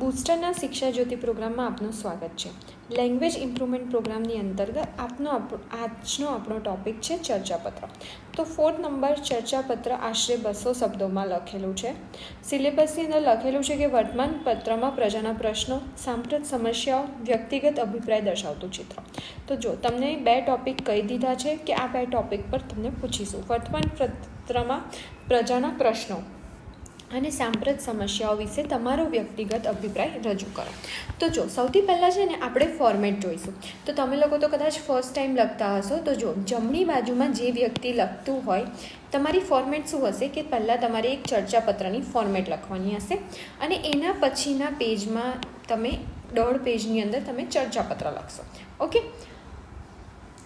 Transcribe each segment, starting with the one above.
બૂસ્ટરના શિક્ષા જ્યોતિ પ્રોગ્રામમાં આપનું સ્વાગત છે. લેંગ્વેજ ઇમ્પ્રુવમેન્ટ પ્રોગ્રામની અંતર્ગત આજનો આપણો ટૉપિક છે ચર્ચાપત્ર. તો 4th નંબર ચર્ચાપત્ર આશરે 200 શબ્દોમાં લખેલું છે. સિલેબસની અંદર લખેલું છે કે વર્તમાન પત્રમાં પ્રજાના પ્રશ્નો, સાંપ્રત સમસ્યાઓ, વ્યક્તિગત અભિપ્રાય દર્શાવતું ચિત્ર. તો જો તમને 2 ટૉપિક કહી દીધા છે કે આ 2 ટૉપિક પર તમને પૂછીશું. વર્તમાન પત્રમાં પ્રજાના પ્રશ્નો અને સાંપ્રત સમસ્યાઓ વિશે તમારો વ્યક્તિગત અભિપ્રાય રજૂ કરો. તો જો સૌથી પહેલાં છે ને આપણે ફોર્મેટ જોઈશું. તો તમે લોકો તો કદાચ ફર્સ્ટ ટાઈમ લખતા હશો. તો જો જમણી બાજુમાં જે વ્યક્તિ લખતું હોય તમારી ફોર્મેટ શું હશે કે પહેલાં તમારે એક ચર્ચાપત્રની ફોર્મેટ લખવાની હશે અને એના પછીના પેજમાં તમે 1.5 પેજની અંદર તમે ચર્ચાપત્ર લખશો. ઓકે,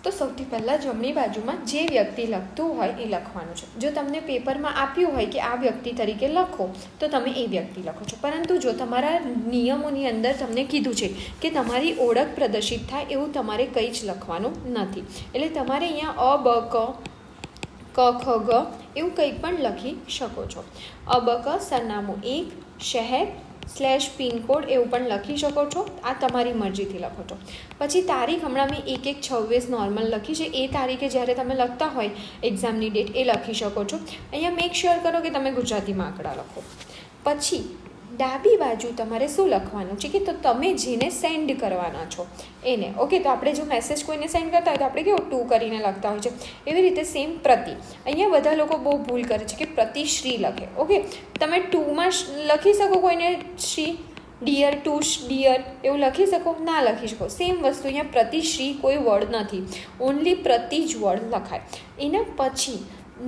તો સૌથી પહેલાં જમણી બાજુમાં જે વ્યક્તિ લખતું હોય એ લખવાનું છે. જો તમને પેપરમાં આપ્યું હોય કે આ વ્યક્તિ તરીકે લખો તો તમે એ વ્યક્તિ લખો છો. પરંતુ જો તમારા નિયમોની અંદર તમને કીધું છે કે તમારી ઓળખ પ્રદર્શિત થાય એવું તમારે કંઈ જ લખવાનું નથી. એટલે તમારે અહીંયા અ, બ, ક, ખ, ગ એવું કંઈ પણ લખી શકો છો. અ, બ, ક, સરનામું 1, શહેર /પિનકોડ એવું પણ લખી શકો છો. આ તમારી મરજીથી લખો છો. પછી તારીખ હમણાં મેં 1/1/26 નોર્મલ લખી છે. એ તારીખે જ્યારે તમે લખતા હોય એક્ઝામની ડેટ એ લખી શકો છો. અહીંયા મેક શ્યોર કરો કે તમે ગુજરાતીમાં આંકડા લખો. પછી ડાબી બાજુ તમારે શું લખવાનું છે કે તો તમે જેને સેન્ડ કરવાના છો એને. ઓકે, તો આપણે જો મેસેજ કોઈને સેન્ડ કરતા હોય તો આપણે કેવું 2 કરીને લખતા હોય છે. એવી રીતે સેમ પ્રતિ. અહીંયા બધા લોકો બહુ ભૂલ કરે છે કે પ્રતિશ્રી લખે. ઓકે, તમે 2માં લખી શકો કોઈને શ્રી, ડિયર, ટુ ડિયર એવું લખી શકો? ના લખી શકો. સેમ વસ્તુ અહીંયા પ્રતિશ્રી કોઈ વર્ડ નથી, ઓનલી પ્રતિ જ વર્ડ લખાય. એના પછી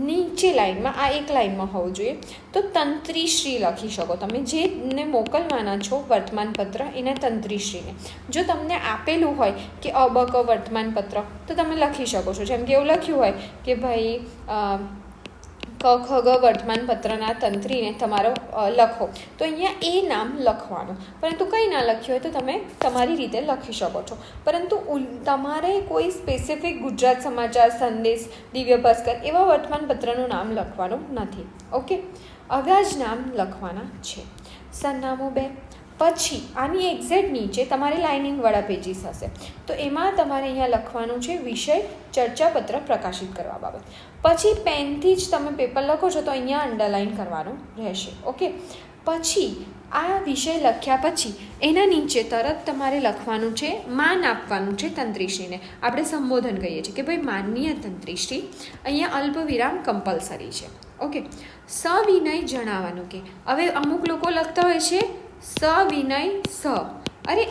નીચે લાઈનમાં આ એક લાઈનમાં હોવું જોઈએ તો તંત્રીશ્રી લખી શકો. તમે જેને મોકલવાના છો વર્તમાનપત્ર એને તંત્રીશ્રીને. જો તમને આપેલું હોય કે અબક વર્તમાનપત્ર તો તમે લખી શકો છો. જેમ કે એવું લખ્યું હોય કે ભાઈ ક ખ ગ વર્તમાનપત્રના તંત્રીને તમારો લખો તો અહીંયા એ નામ લખવાનું. પરંતુ કંઈ ના લખ્યું હોય તો તમે તમારી રીતે લખી શકો છો. પરંતુ તમારે કોઈ સ્પેસિફિક ગુજરાત સમાચાર, સંદેશ, દિવ્ય ભાસ્કર એવા વર્તમાનપત્રનું નામ લખવાનું નથી. ઓકે, આવા જ નામ લખવાના છે. સરનામું 2. પછી આની એક્ઝેક્ટ નીચે તમારે લાઇનિંગવાળા પેજીસ હશે. તો એમાં તમારે અહીંયા લખવાનું છે વિષય ચર્ચાપત્ર પ્રકાશિત કરવા બાબત. પછી પેનથી જ તમે પેપર લખો છો તો અહીંયા અંડરલાઇન કરવાનું રહેશે. ઓકે, પછી આ વિષય લખ્યા પછી એના નીચે તરત તમારે લખવાનું છે, માન આપવાનું છે તંત્રીશ્રીને. આપણે સંબોધન કહીએ છીએ કે ભાઈ માનનીય તંત્રીશ્રી. અહીંયા અલ્પવિરામ કમ્પલસરી છે. ઓકે, સવિનય જણાવવાનું કે હવે અમુક લોકો લખતા હોય છે સવિનય સ. અરે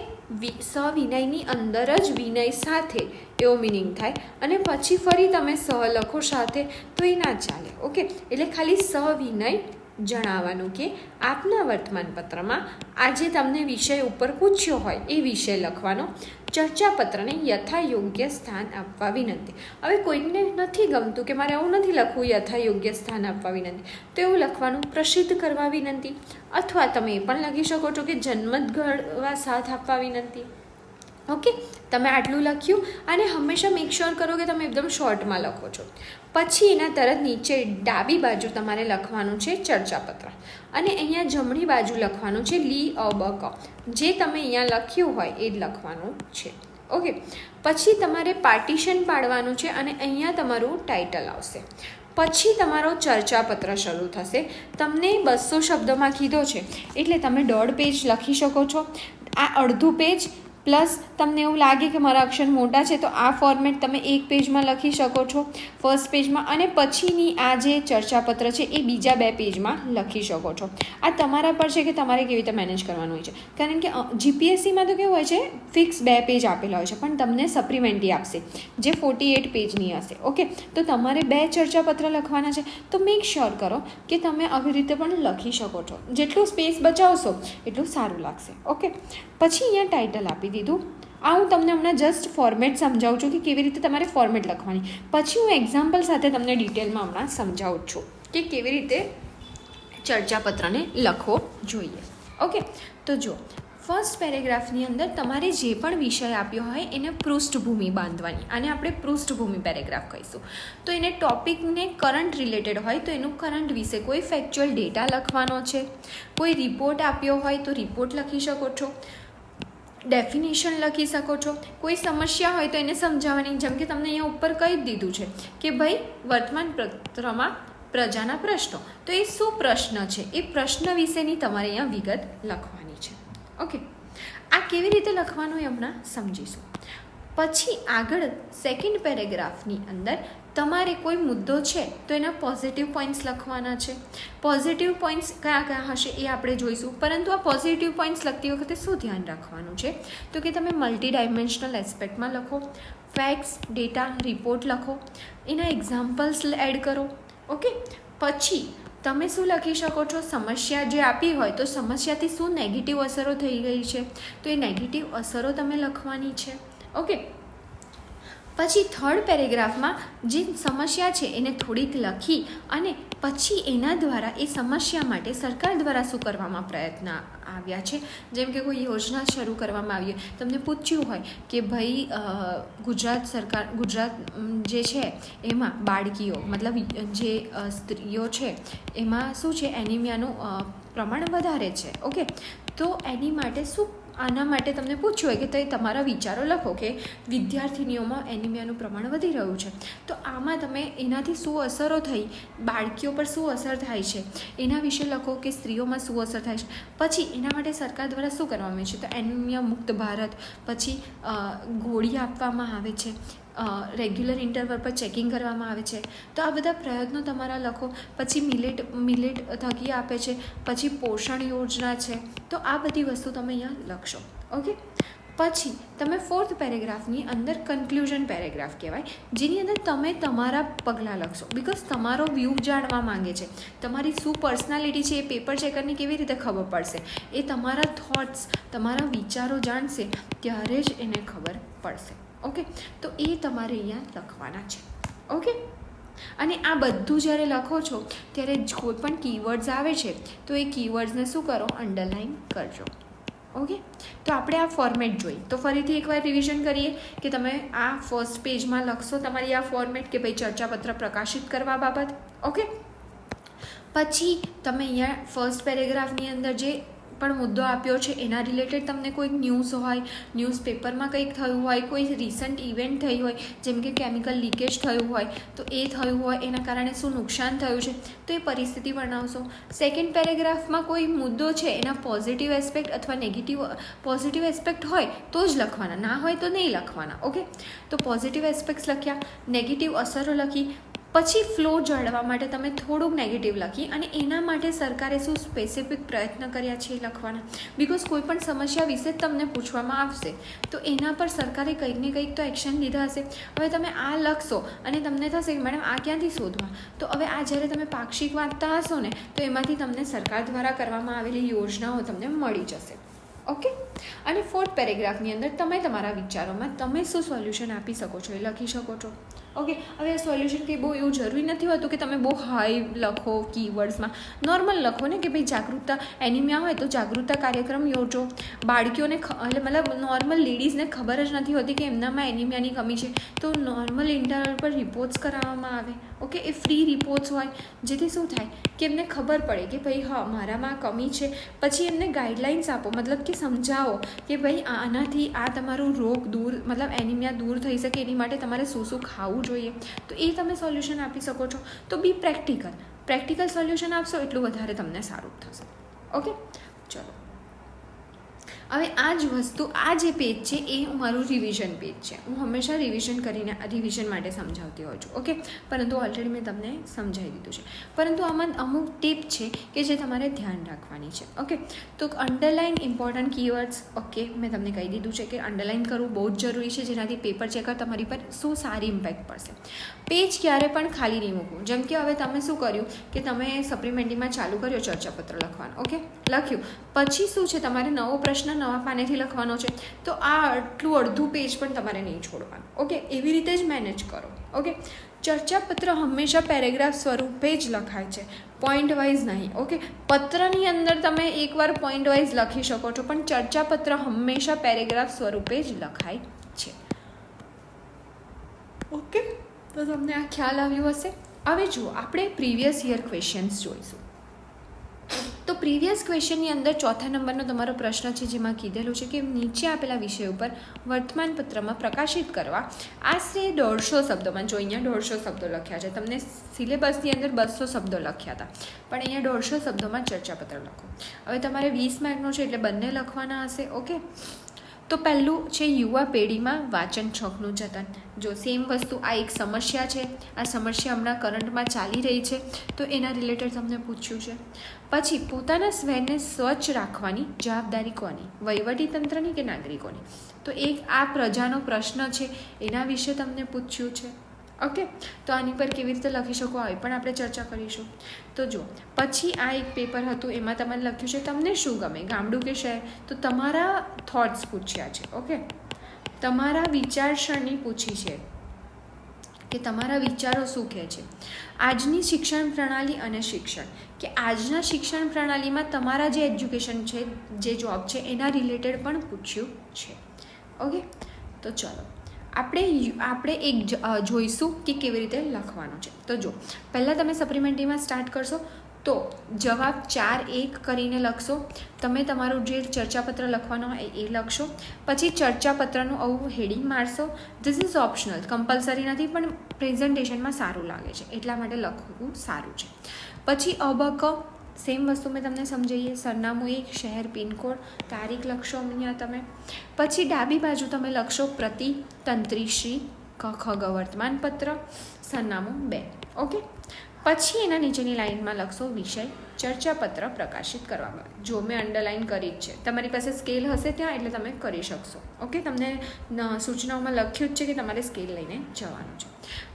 સવિનયની અંદર જ વિનય સાથે એવો મિનિંગ થાય અને પછી ફરી તમે સ લખો સાથે તો એ ના ચાલે. ઓકે, એટલે ખાલી સવિનય જણાવવાનું કે આપના વર્તમાનપત્રમાં આજે તમને વિષય ઉપર પૂછ્યો હોય એ વિષય લખવાનો. ચર્ચાપત્રને યથાયોગ્ય સ્થાન આપવા વિનંતી. હવે કોઈને નથી ગમતું કે મારે આવું નથી લખવું યથાયોગ્ય સ્થાન આપવા વિનંતી તો એવું લખવાનું પ્રસિદ્ધ કરવા વિનંતી. અથવા તમે એ પણ લખી શકો છો કે જન્મત ઘડવા સાથ આપવા વિનંતી. ઓકે, તમે આટલું લખ્યું અને હંમેશા મેક શ્યોર કરો કે તમે એકદમ શોર્ટમાં લખો છો. પછી એના તરત નીચે ડાબી બાજુ તમારે લખવાનું છે ચર્ચાપત્ર અને અહીંયા જમણી બાજુ લખવાનું છે લી અ બ ક. જે તમે અહીંયા લખ્યું હોય એ જ લખવાનું છે. ઓકે, પછી તમારે પાર્ટીશન પાડવાનું છે અને અહીંયા તમારું ટાઇટલ આવશે. પછી તમારો ચર્ચાપત્ર શરૂ થશે. તમને 200 શબ્દોમાં કીધો છે એટલે તમે 1.5 પેજ લખી શકો છો. આ અડધું પેજ પ્લસ તમને એવું લાગે કે મારા અક્ષર મોટા છે તો આ ફોર્મેટ તમે 1 પેજમાં લખી શકો છો ફર્સ્ટ પેજમાં, અને પછીની આ જે ચર્ચાપત્ર છે એ બીજા 2 પેજમાં લખી શકો છો. આ તમારા પર છે કે તમારે કેવી રીતે મેનેજ કરવાનું હોય છે. કારણ કે જીપીએસસીમાં તો કેવું હોય છે ફિક્સ 2 પેજ આપેલા હોય છે પણ તમને સપ્લિમેન્ટરી આપશે જે 48 પેજની હશે. ઓકે, તો તમારે 2 ચર્ચાપત્ર લખવાના છે તો મેક શ્યોર કરો કે તમે આવી રીતે પણ લખી શકો છો. જેટલું સ્પેસ બચાવશો એટલું સારું લાગશે. ઓકે, પછી અહીંયા ટાઇટલ આપી દીધું. આ હું તમને હમણાં જસ્ટ ફોર્મેટ સમજાવું છું કે કેવી રીતે તમારે ફોર્મેટ લખવાની. પછી હું એક્ઝામ્પલ સાથે તમને ડિટેલમાં હમણાં સમજાવું છું કે કેવી રીતે ચર્ચાપત્રને લખવો જોઈએ. ઓકે, તો જો ફર્સ્ટ પેરેગ્રાફની અંદર તમારે જે પણ વિષય આપ્યો હોય એને પૃષ્ઠભૂમિ બાંધવાની, આને આપણે પૃષ્ઠભૂમિ પેરેગ્રાફ કહીશું. તો એને ટોપિકને કરંટ રિલેટેડ હોય તો એનું કરંટ વિશે કોઈ ફેક્ચ્યુઅલ ડેટા લખવાનો છે. કોઈ રિપોર્ટ આપ્યો હોય તો રિપોર્ટ લખી શકો છો, ડેફિનેશન લખી શકો છો. કોઈ સમસ્યા હોય તો એને સમજાવવાની, જેમ કે તમને અહીંયા ઉપર કહી જ દીધું છે કે ભાઈ વર્તમાન પત્રમાં પ્રજાના પ્રશ્નો, તો એ શું પ્રશ્ન છે એ પ્રશ્ન વિશેની તમારે અહીંયા વિગત લખવાની છે. ઓકે, આ કેવી રીતે લખવાનું એ હમણાં સમજીશું. પછી આગળ સેકન્ડ પેરેગ્રાફની અંદર તમારે કોઈ મુદ્દો છે તો એના પોઝિટિવ પોઈન્ટ્સ લખવાના છે. પોઝિટિવ પોઈન્ટ્સ કયા કયા હશે એ આપણે જોઈશું, પરંતુ આ પોઝિટિવ પોઈન્ટ્સ લખતી વખતે શું ધ્યાન રાખવાનું છે તો કે તમે મલ્ટી ડાયમેન્શનલ એસ્પેક્ટમાં લખો, ફેક્ટ્સ, ડેટા, રિપોર્ટ લખો, એના એક્ઝામ્પલ્સ એડ કરો. ઓકે, પછી તમે શું લખી શકો છો, સમસ્યા જે આપી હોય તો સમસ્યાથી શું નેગેટિવ અસરો થઈ ગઈ છે તો એ નેગેટિવ અસરો તમે લખવાની છે. ઓકે, પછી થર્ડ પેરેગ્રાફમાં જે સમસ્યા છે એને થોડીક લખી અને પછી એના દ્વારા એ સમસ્યા માટે સરકાર દ્વારા શું કરવામાં પ્રયત્ન આવ્યા છે. જેમ કે કોઈ યોજના શરૂ કરવામાં આવી હોય, તમને પૂછ્યું હોય કે ભાઈ ગુજરાત જે છે એમાં બાળકીઓ મતલબ જે સ્ત્રીઓ છે એમાં શું છે એનિમિયાનું પ્રમાણ વધારે છે. ઓકે, તો એની માટે શું, આના માટે તમને પૂછ્યું હોય કે તો તમારા વિચારો લખો કે વિદ્યાર્થીનીઓમાં એનિમિયાનું પ્રમાણ વધી રહ્યું છે, તો આમાં તમે એનાથી શું અસરો થઈ, બાળકીઓ પર શું અસર થાય છે એના વિશે લખો કે સ્ત્રીઓમાં શું અસર થાય છે. પછી એના માટે સરકાર દ્વારા શું કરવામાં આવે છે તો એનિમિયા મુક્ત ભારત, પછી ગોળી આપવામાં આવે છે, રેગ્યુલર ઇન્ટરવલ પર ચેકિંગ કરવામાં આવે છે. તો આ બધા પ્રયત્નો તમારા લખો. પછી મિલેટ થકી આપે છે, પછી પોષણ યોજના છે, તો આ બધી વસ્તુ તમે અહીંયા લખશો. ઓકે, પછી તમે ફોર્થ પેરેગ્રાફની અંદર કન્ક્લુઝન પેરેગ્રાફ કહેવાય, જેની અંદર તમે તમારા પગલાં લખશો. બિકોઝ તમારો વ્યૂ જાણવા માંગે છે, તમારી શું પર્સનાલિટી છે એ પેપર ચેકરને કેવી રીતે ખબર પડશે, એ તમારા થોટ્સ, તમારા વિચારો જાણશે ત્યારે જ એને ખબર પડશે. ઓકે, તો એ તમારે અહીંયા લખવાના છે. ઓકે, અને આ બધું જ્યારે લખો છો ત્યારે કોઈ પણ કીવર્ડ્સ આવે છે તો એ કીવર્ડ્સને શું કરો, અંડરલાઇન કરજો. ઓકે, તો આપણે આ ફોર્મેટ જોઈ, તો ફરીથી એકવાર રિવિઝન કરીએ કે તમે આ ફર્સ્ટ પેજમાં લખશો તમારી આ ફોર્મેટ કે ભાઈ ચર્ચાપત્ર પ્રકાશિત કરવા બાબત. ઓકે, પછી તમે અહીંયા ફર્સ્ટ પેરેગ્રાફની અંદર જે પણ મુદ્દો આપ્યો છે એના રિલેટેડ તમને કોઈક ન્યૂઝ હોય, ન્યૂઝપેપરમાં કંઈક થયું હોય, કોઈ રિસન્ટ ઇવેન્ટ થઈ હોય, જેમ કે કેમિકલ લીકેજ થયું હોય તો એ થયું હોય, એના કારણે શું નુકસાન થયું છે તો એ પરિસ્થિતિ વર્ણવશો. સેકન્ડ પેરેગ્રાફમાં કોઈ મુદ્દો છે એના પોઝિટિવ એસ્પેક્ટ અથવા નેગેટિવ, પોઝિટિવ એસ્પેક્ટ હોય તો જ લખવાના, ના હોય તો નહીં લખવાના. ઓકે, તો પોઝિટિવ એસ્પેક્ટ્સ લખ્યા, નેગેટિવ અસરો લખી, પછી ફ્લો જાળવવા માટે તમે થોડુંક નેગેટિવ લખી અને એના માટે સરકારે શું સ્પેસિફિક પ્રયત્ન કર્યા છે એ લખવાના. બિકોઝ કોઈ પણ સમસ્યા વિશે જ તમને પૂછવામાં આવશે તો એના પર સરકારે કંઈક ને કંઈક તો એક્શન લીધા હશે. હવે તમે આ લખશો અને તમને થશે કે મેડમ આ ક્યાંથી શોધવા, તો હવે આ જ્યારે તમે પાક્ષિક વાંચતા હશો ને તો એમાંથી તમને સરકાર દ્વારા કરવામાં આવેલી યોજનાઓ તમને મળી જશે. ઓકે, અને ફોર્થ પેરેગ્રાફની અંદર તમે તમારા વિચારોમાં તમે શું સોલ્યુશન આપી શકો છો એ લખી શકો છો. ઓકે, હવે આ સોલ્યુશન કંઈ બહુ એવું જરૂરી નથી હોતું કે તમે બહુ હાઈ લખો, કીવર્ડ્સમાં નોર્મલ લખો ને કે ભાઈ જાગૃતતા, એનિમિયા હોય તો જાગૃતતા કાર્યક્રમ યોજો. બાળકીઓને મતલબ નોર્મલ લેડીઝને ખબર જ નથી હોતી કે એમનામાં એનિમિયાની કમી છે તો નોર્મલ ઇન્ટરવલ પર રિપોર્ટ્સ કરાવવામાં આવે. ઓકે, એ ફ્રી રિપોર્ટ્સ હોય જેથી શું થાય કે એમને ખબર પડે કે ભાઈ હા મારામાં કમી છે. પછી એમને ગાઈડલાઇન્સ આપો, મતલબ કે સમજાવો કે ભાઈ આનાથી આ તમારું રોગ દૂર, મતલબ એનિમિયા દૂર થઈ શકે એની માટે તમારે શું શું ખાવું જોઈએ, તો એ તમે સોલ્યુશન આપી શકો છો. તો બી પ્રેક્ટિકલ સોલ્યુશન આપશો એટલું વધારે તમને સારું થશે. ઓકે, ચલો હવે આ જ વસ્તુ, આ જે પેજ છે એ મારું રિવિઝન પેજ છે. હું હંમેશા રિવિઝન માટે સમજાવતી હોઉં છું. ઓકે, પરંતુ ઓલરેડી મેં તમને સમજાવી દીધું છે, પરંતુ આમાં અમુક ટીપ છે કે જે તમારે ધ્યાન રાખવાની છે. ઓકે, તો અંડરલાઇન ઇમ્પોર્ટન્ટ કીવર્ડ્સ. ઓકે, મેં તમને કહી દીધું છે કે અંડરલાઇન કરવું બહુ જ જરૂરી છે, જેનાથી પેપર ચેકર તમારી પર શું સારી ઇમ્પેક્ટ પડશે. પેજ ક્યારે પણ ખાલી નહીં મૂકવું. જેમ કે હવે તમે શું કર્યું કે તમે સપ્લિમેન્ટરીમાં ચાલુ કર્યો ચર્ચાપત્ર લખવાનું. ઓકે, લખ્યું, પછી શું છે તમારે નવો પ્રશ્ન નવા પાનેથી લખવાનો છે તો આ આટલું અડધું પેજ પણ તમારે નહીં છોડવાનું. ઓકે, એવી રીતે જ મેનેજ કરો. ઓકે, ચર્ચાપત્ર હંમેશા પેરેગ્રાફ સ્વરૂપે જ લખાય છે, પોઈન્ટ વાઇઝ નહીં. ઓકે, પત્રની અંદર તમે એકવાર પોઈન્ટ વાઇઝ લખી શકો છો, પણ ચર્ચાપત્ર હંમેશા પેરેગ્રાફ સ્વરૂપે જ લખાય છે. ઓકે, તો તમને આ ખ્યાલ આવ્યો હશે. હવે જુઓ, આપણે પ્રીવિયસ યર ક્વેશ્ચન્સ જોઈશું. તો પ્રીવિયસ ક્વેશ્ચનની અંદર ચોથા નંબરનો તમારો પ્રશ્ન છે, જેમાં કીધેલું છે કે નીચે આપેલા વિષય ઉપર વર્તમાનપત્રમાં પ્રકાશિત કરવા આશરે 150 શબ્દોમાં, જો અહીંયા 150 શબ્દો લખ્યા છે, તમને સિલેબસની અંદર 200 શબ્દો લખ્યા હતા, પણ અહીંયા 150 શબ્દોમાં ચર્ચાપત્ર લખો. હવે તમારે 20 માર્કનો છે એટલે બંને લખવાના હશે. ઓકે, તો પહેલું છે યુવા પેઢીમાં વાંચન શોખનું જતન. જો સેમ વસ્તુ, આ એક સમસ્યા છે, આ સમસ્યા હમણાં કરંટમાં ચાલી રહી છે, તો એના રિલેટેડ તમને પૂછ્યું છે. પછી પોતાના સ્વને સ્વચ્છ રાખવાની જવાબદારી કોની, વહીવટીતંત્રની કે નાગરિકોની? તો એક આ પ્રજાનો પ્રશ્ન છે, એના વિશે તમને પૂછ્યું છે. ઓકે, તો આની પર કેવી રીતે લખી શકો આવી પણ આપણે ચર્ચા કરીશું. તો જો પછી આ એક પેપર હતું, એમાં તમારે લખ્યું છે તમને શું ગમે, ગામડું કે શહેર? તો તમારા થોટ્સ પૂછ્યા છે. ઓકે, તમારા વિચારસરણી પૂછી છે કે તમારા વિચારો શું કહે છે. આજની શિક્ષણ પ્રણાલી અને શિક્ષણ, કે આજના શિક્ષણ પ્રણાલીમાં તમારા જે એજ્યુકેશન છે, જે જોબ છે, એના રિલેટેડ પણ પૂછ્યું છે. ઓકે, તો ચલો આપણે એક જોઈશું કે કેવી રીતે લખવાનું છે. તો જો પહેલાં તમે સપ્લિમેન્ટરીમાં સ્ટાર્ટ કરશો તો જવાબ 4-1 કરીને લખશો. તમે તમારું જે ચર્ચાપત્ર લખવાનું હોય એ લખશો. પછી ચર્ચાપત્રનું આવું હેડિંગ મારશો. ધીસ ઇઝ ઓપ્શનલ, કમ્પલસરી નથી, પણ પ્રેઝન્ટેશનમાં સારું લાગે છે એટલા માટે લખવું સારું છે. પછી અબક સેમ વસ્તુ મેં તમને સમજાવીએ, સરનામું 1, શહેર, પિનકોડ, તારીખ લખશો અહીંયા તમે. પછી ડાબી બાજુ તમે લખશો પ્રતિ, તંત્રીશ્રી, ખ વર્તમાનપત્ર, સરનામું 2. ઓકે, પછી એના નીચેની લાઇનમાં લખશો વિષય ચર્ચાપત્ર પ્રકાશિત કરવામાં. જો મેં અંડરલાઇન કરી જ છે, તમારી પાસે સ્કેલ હશે ત્યાં એટલે તમે કરી શકશો. ઓકે, તમને સૂચનાઓમાં લખ્યું જ છે કે તમારે સ્કેલ લઈને જવાનું છે.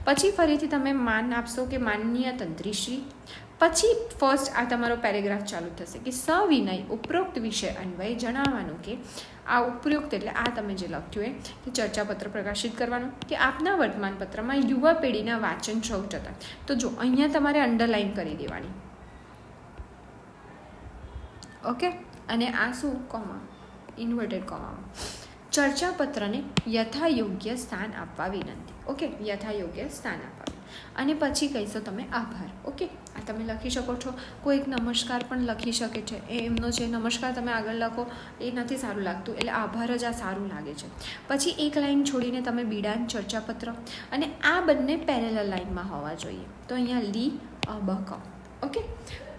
પછી ફરીથી તમે માન આપશો કે માનનીય તંત્રીશ્રી. પછી ફર્સ્ટ આ તમારો પેરેગ્રાફ ચાલુ થશે કે સવિનય ઉપરોક્ત વિષય અન્વયે જણાવવાનું કે આ ઉપરોક્ત એટલે આ તમે જે લખ્યું એ કે ચર્ચાપત્ર પ્રકાશિત કરવાનું કે આપના વર્તમાનપત્રમાં યુવા પેઢીના વાંચન શોખ જતા. તો જો અહીંયા તમારે અંડરલાઇન કરી દેવાની. ઓકે, અને આ શું, કોમા, ઇન્વર્ટેડ કોમામાં. ચર્ચાપત્રને યથાયોગ્ય સ્થાન આપવા વિનંતી. ઓકે, યથાયોગ્ય સ્થાન આપવા. અને પછી કહીશો તમે આભાર. ઓકે, આ તમે લખી શકો છો. કોઈક નમસ્કાર પણ લખી શકે છે, એ એમનો છે. નમસ્કાર તમે આગળ લખો એ નથી સારું લાગતું, એટલે આભાર જ આ સારું લાગે છે. પછી એક લાઈન છોડીને તમે બિડાન ચર્ચાપત્ર, અને આ બંને પેરેલલ લાઈનમાં હોવા જોઈએ. તો અહીંયા લી અબક. ઓકે,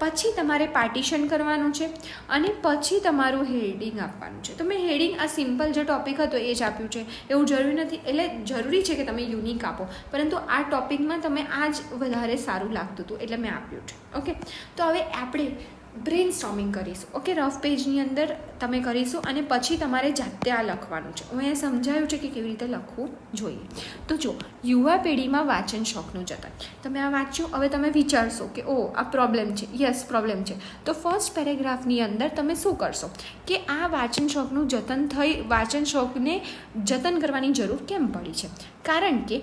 પછી તમારે પાર્ટીશન કરવાનું છે અને પછી તમારું હેડિંગ આપવાનું છે. તો મેં હેડિંગ આ સિમ્પલ જે ટૉપિક હતો એ જ આપ્યું છે, એવું જરૂરી નથી. એટલે જરૂરી છે કે તમે યુનિક આપો, પરંતુ આ ટૉપિકમાં તમે આ જ વધારે સારું લાગતું હતું એટલે મેં આપ્યું છે. ઓકે, તો હવે આપણે બ્રેન સ્ટોર્મિંગ કરીશું. ઓકે, રફ પેજની અંદર તમે કરીશું અને પછી તમારે જાતે આ લખવાનું છે. હું અહીંયા સમજાયું છે કે કેવી રીતે લખવું જોઈએ. તો જો યુવા પેઢીમાં વાંચન શોખનું જતન, તમે આ વાંચ્યું. હવે તમે વિચારશો કે ઓ આ પ્રોબ્લેમ છે. યસ, પ્રોબ્લેમ છે. તો ફર્સ્ટ પેરેગ્રાફની અંદર તમે શું કરશો કે આ વાંચન શોખનું વાંચન શોખને જતન કરવાની જરૂર કેમ પડી છે? કારણ કે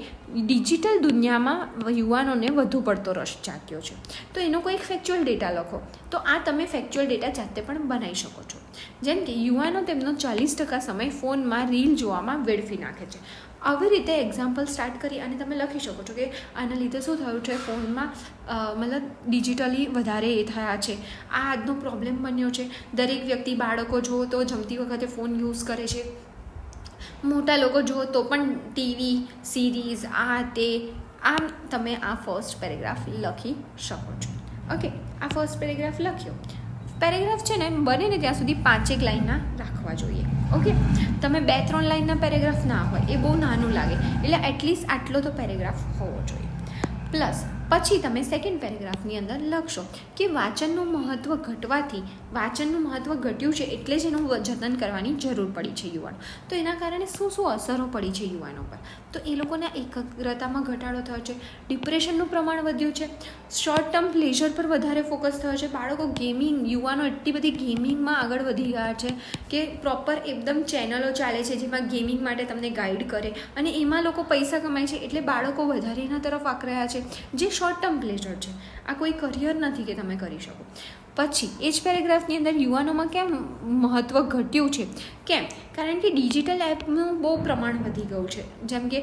ડિજિટલ દુનિયામાં યુવાનોને વધુ પડતો રસ જાગ્યો છે. તો એનો કોઈક ફેક્ચ્યુઅલ ડેટા લખો. તો આ તમે ફેક્ચ્યુઅલ ડેટા જાતે પણ બનાવી શકો છો. જેમ કે યુવાનો તેમનો 40% સમય ફોનમાં રીલ જોવામાં વેડફી નાખે છે. આવી રીતે એક્ઝામ્પલ સ્ટાર્ટ કરી અને તમે લખી શકો છો કે આના લીધે શું થયું છે, ફોનમાં મતલબ ડિજિટલી વધારે એ થયા છે, આ આજનો પ્રોબ્લેમ બન્યો છે. દરેક વ્યક્તિ, બાળકો જુઓ તો જમતી વખતે ફોન યુઝ કરે છે, મોટા લોકો જુઓ તો પણ ટીવી, સિરીઝ, આ તે. આમ તમે આ ફર્સ્ટ પેરેગ્રાફ લખી શકો છો. ઓકે, આ ફર્સ્ટ પેરેગ્રાફ લખ્યો. પેરેગ્રાફ છે ને બને ને ત્યાં સુધી 5-1 લાઇનના રાખવા જોઈએ. ઓકે, તમે 2-3 લાઇનના પેરેગ્રાફ ના હોય, એ બહુ નાનું લાગે. એટલે એટલીસ્ટ આટલો તો પેરેગ્રાફ હોવો જોઈએ. પ્લસ પછી તમે સેકન્ડ પેરેગ્રાફની અંદર લખશો કે વાંચનનું મહત્ત્વ ઘટવાથી વાંચનનું મહત્ત્વ ઘટ્યું છે એટલે જ એનું જતન કરવાની જરૂર પડી છે યુવાનો. તો એના કારણે શું શું અસરો પડી છે યુવાનો પર? તો એ લોકોના એકાગ્રતામાં ઘટાડો થયો છે, ડિપ્રેશનનું પ્રમાણ વધ્યું છે, શોર્ટ ટર્મ પ્લેઝર પર વધારે ફોકસ થયો છે, બાળકો યુવાનો એટલી બધી ગેમિંગમાં આગળ વધી ગયા છે કે પ્રોપર એકદમ ચેનલો ચાલે છે જેમાં ગેમિંગ માટે તમને ગાઈડ કરે અને એમાં લોકો પૈસા કમાય છે, એટલે બાળકો વધારે એના તરફ આકર્યા છે, જે શોર્ટ ટર્મ પ્લેઝર છે. આ કોઈ કરિયર નથી કે તમે કરી શકો. પછી એ જ પેરેગ્રાફની અંદર યુવાનોમાં કેમ મહત્ત્વ ઘટ્યું છે? કેમ? કારણ કે ડિજિટલ એપનું બહુ પ્રમાણ વધી ગયું છે. જેમ કે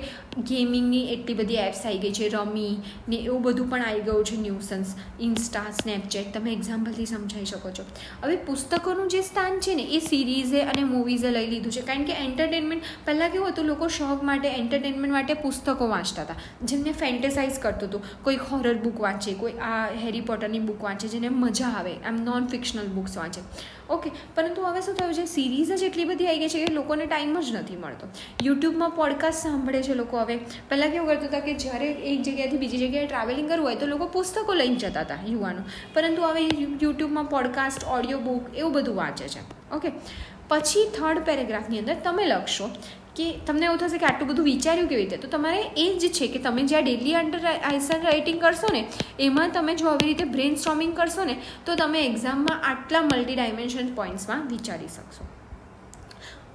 ગેમિંગની એટલી બધી એપ્સ આવી ગઈ છે, રમી ને એવું બધું પણ આવી ગયું છે, ન્યૂસન્સ, ઇન્સ્ટા, સ્નેપચેટ, તમે એક્ઝામ્પલથી સમજાવી શકો છો. હવે પુસ્તકોનું જે સ્થાન છે ને એ સિરીઝે અને મૂવીઝે લઈ લીધું છે, કારણ કે એન્ટરટેનમેન્ટ પહેલાં કેવું હતું, લોકો શોખ માટે એન્ટરટેનમેન્ટ માટે પુસ્તકો વાંચતા હતા, જેમને ફેન્ટેસાઇઝ કરતું હતું. કોઈક હોરર બુક વાંચે, કોઈ આ હેરી પોટરની બુક વાંચે જેને મજા આવે, આમ નોન ફિક્શનલ બુક્સ વાંચે. ઓકે, પરંતુ હવે શું થયું છે, સિરીઝ જ એટલી બધી આવી ગઈ છે કે લોકોને ટાઈમ જ નથી મળતો. યુટ્યુબમાં પોડકાસ્ટ સાંભળે છે લોકો હવે. પહેલાં કેવું કરતું હતા કે જ્યારે એક જગ્યાએથી બીજી જગ્યાએ ટ્રાવેલિંગ કરવું હોય તો લોકો પુસ્તકો લઈને જતા હતા યુવાનો, પરંતુ હવે યુટ્યુબમાં પોડકાસ્ટ, ઓડિયો બુક એવું બધું વાંચે છે. ઓકે, પછી થર્ડ પેરેગ્રાફની અંદર તમે લખશો કે તમને એવું થશે કે આટલું બધું વિચાર્યું કેવી રીતે? તો તમારે એ જ છે કે તમે જ્યાં ડેલી આન્સર રાઇટિંગ કરશો ને એમાં તમે જો આવી રીતે બ્રેન સ્ટોર્મિંગ કરશો ને તો તમે એક્ઝામમાં આટલા મલ્ટી ડાયમેન્શન પોઈન્ટ્સમાં વિચારી શકશો.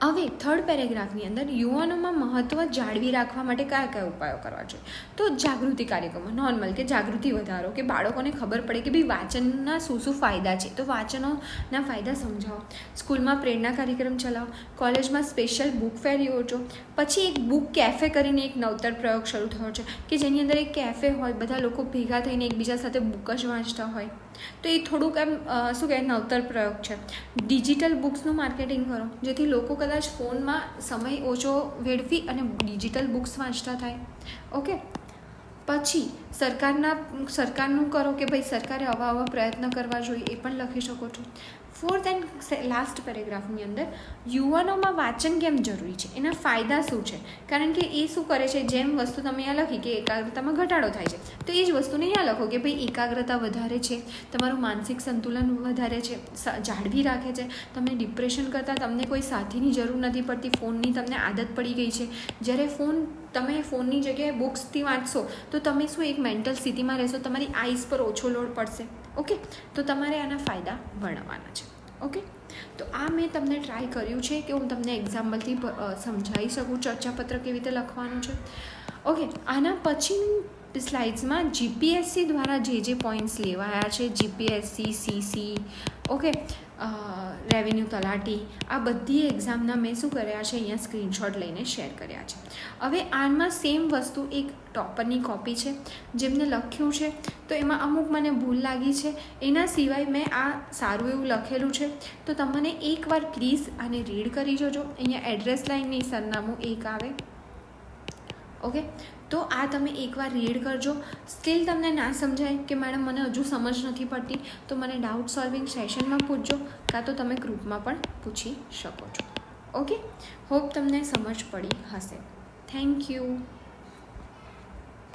હવે થર્ડ પેરેગ્રાફની અંદર યુવાનોમાં મહત્ત્વ જાળવી રાખવા માટે કયા કયા ઉપાયો કરવા જોઈએ? તો જાગૃતિ કાર્યક્રમો, નોર્મલ કે જાગૃતિ વધારો, કે બાળકોને ખબર પડે કે ભાઈ વાંચનના શું શું ફાયદા છે, તો વાંચનોના ફાયદા સમજાવો. સ્કૂલમાં પ્રેરણા કાર્યક્રમ ચલાવો, કોલેજમાં સ્પેશિયલ બુક ફેર યોજો. પછી એક બુક કેફે કરીને એક નવતર પ્રયોગ શરૂ થયો છે કે જેની અંદર એક કેફે હોય, બધા લોકો ભેગા થઈને એકબીજા સાથે બુક જ વાંચતા હોય. તો એ થોડુંક એમ શું કહેવાય, નવતર પ્રયોગ છે. ડિજિટલ બુક્સનું માર્કેટિંગ કરો જેથી લોકો કદાચ ફોનમાં સમય ઓછો વેડફી અને ડિજિટલ બુક્સ વાંચતા થાય. ઓકે, પછી સરકારનું કરો કે ભાઈ સરકારે આવા પ્રયત્ન કરવા જોઈએ, એ પણ લખી શકો છો. ફોર્થ એન્ડ લાસ્ટ પેરેગ્રાફની અંદર યુવાનોમાં વાંચન કેમ જરૂરી છે, એના ફાયદા શું છે? કારણ કે એ શું કરે છે, જેમ વસ્તુ તમે અહીંયા લખી કે એકાગ્રતામાં ઘટાડો થાય છે, તો એ જ વસ્તુને અહીંયા લખો કે ભાઈ એકાગ્રતા વધારે છે, તમારું માનસિક સંતુલન વધારે છે, જાળવી રાખે છે, તમને ડિપ્રેશન કરતાં તમને કોઈ સાથીની જરૂર નથી પડતી, ફોનની તમને આદત પડી ગઈ છે. જ્યારે તમે ફોનની જગ્યાએ બુક્સથી વાંચશો તો તમે શું એક મેન્ટલ સ્થિતિમાં રહેશો, તમારી આઈસ પર ઓછો લોડ પડશે. ઓકે, તો તમારે આના ફાયદા વર્ણવવાના છે. ઓકે, તો આ મેં તમને ટ્રાય કર્યું છે કે હું તમને એક્ઝામ્પલથી સમજાવી શકું ચર્ચાપત્ર કેવી રીતે લખવાનું છે. ઓકે, આના પછી સ્લાઇડ્સમાં જીપીએસસી દ્વારા જે પોઈન્ટ્સ લેવાયા છે, જીપીએસસી, સીસી, ઓકે, રેવન્યુ તલાટી, આ બધી એક્ઝામના મેં શું કર્યા છે, અહીંયા સ્ક્રીનશોટ લઈને શેર કર્યા છે. હવે આમાં સેમ વસ્તુ એક ટોપરની કોપી છે જેમને લખ્યું છે, તો એમાં અમુક મને ભૂલ લાગી છે, એના સિવાય મેં આ સારું એવું લખેલું છે. તો તમને એકવાર પ્લીઝ આને રીડ કરી જોજો. અહીંયા એડ્રેસ લાઇનની સરનામું એક આવે. ઓકે, તો આ તમે એકવાર રીડ કરજો. સ્ટીલ તમને ના સમજાય કે મેડમ મને હજુ સમજ નથી પડતી, તો મને ડાઉટ સોલ્વિંગ સેશનમાં પૂછજો, કાં તો તમે ગ્રુપમાં પણ પૂછી શકો છો. ઓકે, હોપ તમને સમજ પડી હશે. Thank you.